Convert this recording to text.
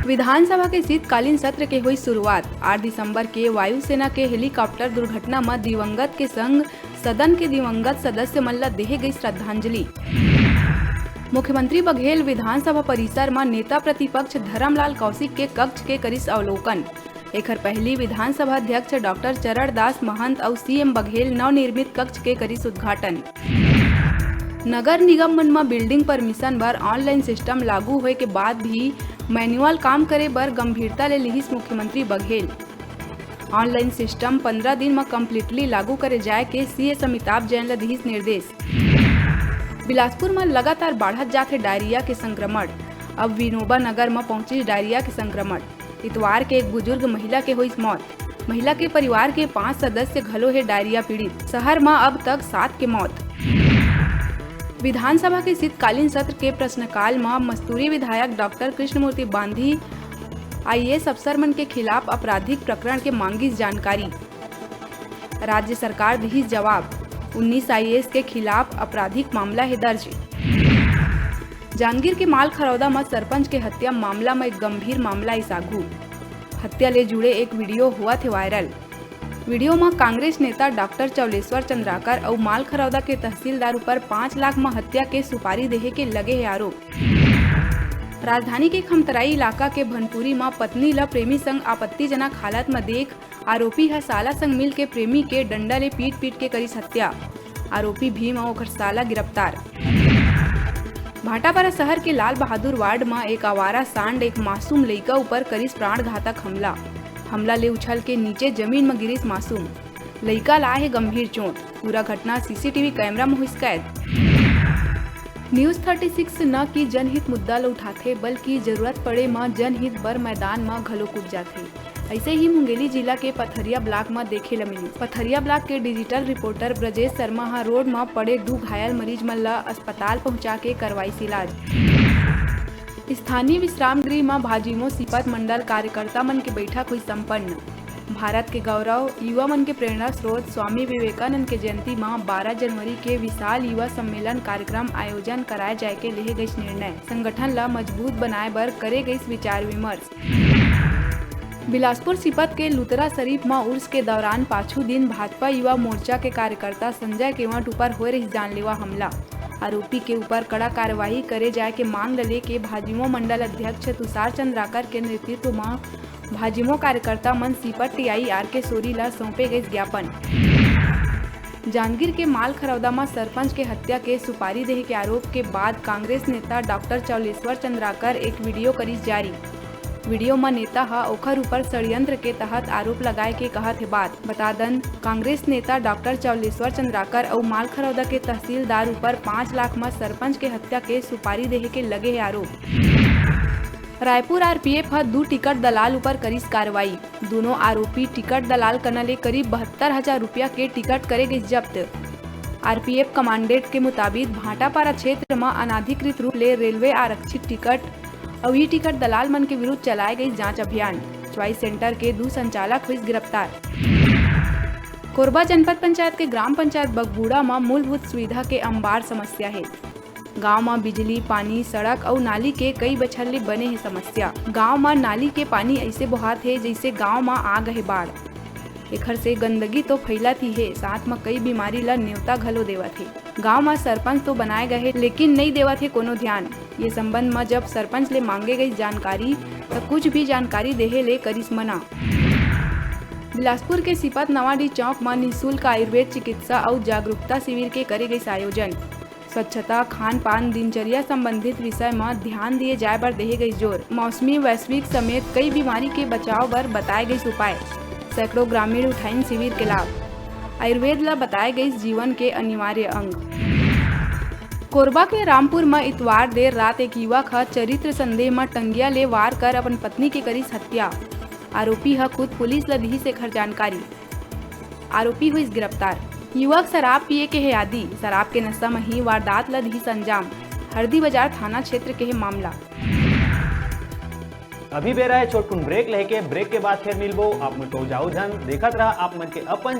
विधानसभा के शीतकालीन सत्र के हुई शुरुआत। 8 दिसंबर के वायुसेना के हेलीकॉप्टर दुर्घटना में दिवंगत के संग सदन के दिवंगत सदस्य मन ला देहे गई श्रद्धांजलि। मुख्यमंत्री बघेल विधानसभा परिसर में नेता प्रतिपक्ष धर्मलाल कौशिक के कक्ष के करिस अवलोकन। एकर पहली विधानसभा अध्यक्ष डॉक्टर चरणदास महंत और सीएम बघेल नवनिर्मित कक्ष के करिस उद्घाटन। नगर निगम मन में बिल्डिंग परमिशन बर ऑनलाइन सिस्टम लागू होए के बाद भी मैनुअल काम करे बर गंभीरता ले लिहिस मुख्यमंत्री बघेल। ऑनलाइन सिस्टम 15 दिन में कम्प्लीटली लागू करे जाए के सीएस अमिताभ जैन ला दिहिस निर्देश। बिलासपुर में लगातार बढ़त जाथे डायरिया के संक्रमण। अब विनोबा नगर में पहुंची डायरिया के संक्रमण। इतवार के एक बुजुर्ग महिला के हुई मौत। महिला के परिवार के 5 सदस्य घलो है डायरिया पीड़ित। शहर में अब तक 7 के मौत। विधानसभा के शीतकालीन सत्र के प्रश्नकाल में मस्तूरी विधायक डॉक्टर कृष्णमूर्ति बांधी आईएएस अफसर मन के खिलाफ आपराधिक प्रकरण के मांगिस जानकारी। राज्य सरकार दिहिस जवाब। 19 आईएएस के खिलाफ आपराधिक मामला है दर्ज। जांजगीर के माल खरौदा में सरपंच के हत्या मामला में एक गंभीर मामला आगू। हत्या ले जुड़े एक वीडियो हुआ थे वायरल। वीडियो में कांग्रेस नेता डॉक्टर चौलेश्वर चंद्राकर और माल खरौदा के तहसीलदार ऊपर 5 लाख में हत्या के सुपारी देहे के लगे है आरोप। राजधानी के खमतराई इलाका के भनपुरी में पत्नी ला प्रेमी संग आपत्तिजनक हालत में देख आरोपी है साला संग मिल के प्रेमी के डंडा ले पीट के करिस हत्या। आरोपी भीम और ओकर साला गिरफ्तार। भाटापारा शहर के लाल बहादुर वार्ड में एक आवारा सांड एक मासूम लड़का ऊपर करिस प्राणघातक हमला ले उछल के नीचे जमीन में गिरिस मासूम। लड़का ला है गंभीर चोट। पूरा घटना सीसीटीवी कैमरा में हुई कैद। न्यूज 36 न की जनहित मुद्दा ल उठाथे बल्कि जरूरत पड़े में जनहित बर मैदान में घलो कूद जाथे। ऐसे ही मुंगेली जिला के पथरिया ब्लॉक में देखे ल मिली। पथरिया ब्लॉक के digital reporter Brajesh Sharma road में पड़े 2 घायल मरीज मन ला अस्पताल पहुंचा के करवाइस इलाज। स्थानीय विश्राम गृह में भाजिमो सिपत मंडल कार्यकर्ता मन के बैठक हुई संपन्न। भारत के गौरव युवा मन के प्रेरणा स्रोत स्वामी विवेकानंद के जयंती में 12 जनवरी के विशाल युवा सम्मेलन कार्यक्रम आयोजन कराए जाए के लिए गई निर्णय। संगठन ला मजबूत बनाए बर करे गई विचार विमर्श। बिलासपुर सिपत के लुतरा शरीफ में उर्स के दौरान 5 दिन भाजपा युवा मोर्चा के कार्यकर्ता संजय केवट ऊपर हो रही जानलेवा हमला। आरोपी के ऊपर कड़ा कार्रवाई करे जाए के मांग ले के भाजिमो मंडल अध्यक्ष तुषार चंद्राकर के नेतृत्व में भाजिमो कार्यकर्ता मन सिपट टीआईआर के सोरी ला सौंपे गए ज्ञापन। जांजगीर के माल खरौदा में सरपंच के हत्या के सुपारी देहे के आरोप के बाद कांग्रेस नेता डॉक्टर चौलेश्वर चंद्राकर एक वीडियो करिस जारी। वीडियो में नेता ओखर ऊपर षड्यंत्र के तहत आरोप लगाए के कहत है बात। बता दन कांग्रेस नेता डॉक्टर चौलेश्वर चंद्राकर और माल खरौदा के तहसीलदार ऊपर 5 लाख में सरपंच के हत्या के सुपारी देहे के लगे है आरोप। रायपुर आरपीएफ 2 टिकट दलाल ऊपर करिस कार्रवाई। दोनों आरोपी टिकट दलाल करने करीब 72,000 रुपया के टिकट करे गई जब्त। आरपीएफ कमांडेंट के मुताबिक भाटापारा क्षेत्र में अनाधिकृत रूप ले रेलवे आरक्षित टिकट और ई टिकट दलाल मन के विरुद्ध चलाए गई जांच अभियान। च्वाइस सेंटर के 2 संचालक हुई गिरफ्तार। कोरबा जनपद पंचायत के ग्राम पंचायत बगबूड़ा में मूलभूत सुविधा के अंबार समस्या है। गांव में बिजली पानी सड़क और नाली के कई बछर ले बने है समस्या। गांव में नाली के पानी ऐसे बहात है जैसे गांव में आ गए बाढ़। एखर से गंदगी तो फैलत ही है, साथ में कई बीमारी ला न्योता घलो देवत है। गांव में सरपंच तो बनाए गए लेकिन नहीं देवत है कोनो ध्यान। ये संबंध में जब सरपंच ले मांगे गई जानकारी तो कुछ भी जानकारी देहे ले करिस मना। बिलासपुर के सिपत नवाडी चौक में निःशुल्क आयुर्वेद चिकित्सा और जागरूकता शिविर के करे गई आयोजन। स्वच्छता खान पान दिनचर्या संबंधित विषय में ध्यान दिए जाए पर देहे गई जोर। मौसमी वैश्विक समेत कई बीमारी के बचाव पर बताए गई उपाय। सैकड़ों ग्रामीण उठाइन शिविर के लाभ। आयुर्वेद ला बताए गई जीवन के अनिवार्य अंग। कोरबा के रामपुर में इतवार देर रात एक युवक चरित्र संदेह में टंगिया ले वार कर अपन पत्नी के करिस हत्या। आरोपी खुद पुलिस ला दिही से खर जानकारी। आरोपी हुई गिरफ्तार। युवक शराब पिए के है आदि। शराब के नशा में ही वारदात ला दिही अंजाम। हरदी बाजार थाना क्षेत्र के है मामला। अभी बेरा है छोटकुन ब्रेक लेके ब्रेक के बाद फिर मिलबो। आप मन को जाओ धन देखत रहा आप मन के अपन